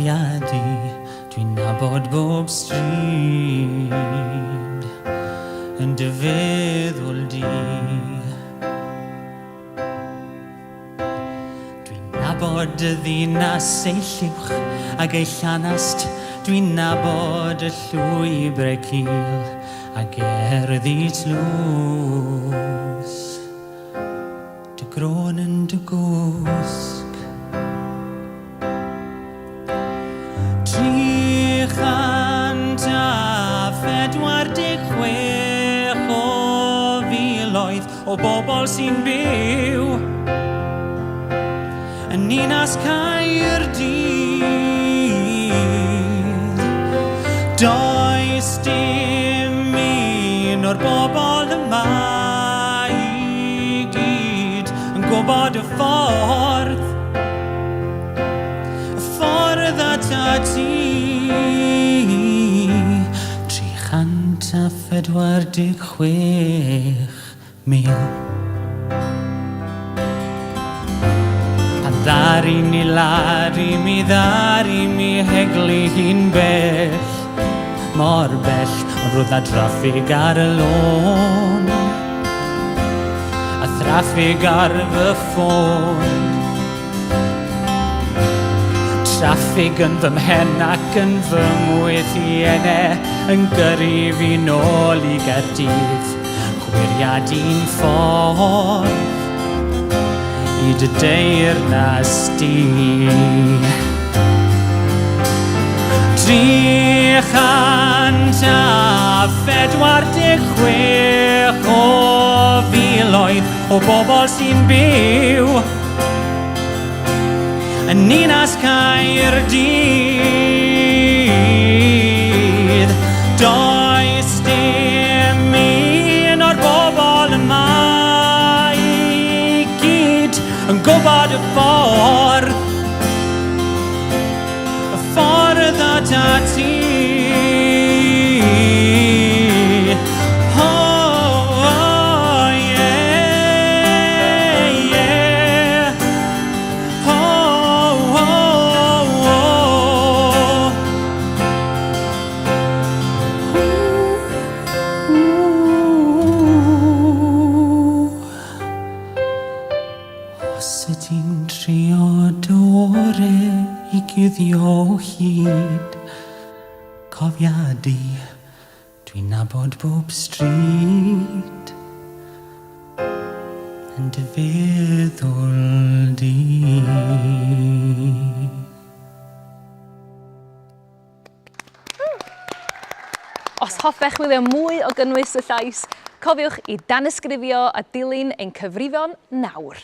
Cofiad i, dwi'n nabod bob stryd yn dy feddwl di. Dwi'n nabod y ddinas ei lliwch ac ei llanast. Dwi'n nabod y llwybrau cil a gerddi tlws. Dy gron yn dy gwsg. 346 o filoedd o bobl sy'n byw yn ninas Caerdydd. Does dim un o'r bobl yma i gyd yn gwybod y ffordd ata ti. 346,000. Pan ddari ni lari mi ddari mi heglu hi'n bell, mor bell, ond roedd na draffig ar y lôn a thraffig ar fy ffôn. Traffig yn fy mhen ac yn fy mwyddiennau yn gyrru fi nôl i Caerdydd. Gwiriad un ffordd i dy deyrnas di. 346 o filoedd o bobl sy'n byw yn ninas Caerdydd. Does dim un o'r bobl yma i gyd yn gwybod y ffordd ata ti. Guddio hyd, cofiad i, dwi'n nabod bob stryd yn dy feddwl di. Os hoffech wylio mwy o gynnwys y llais, cofiwch i danysgrifio a dilyn ein cyfrifon nawr.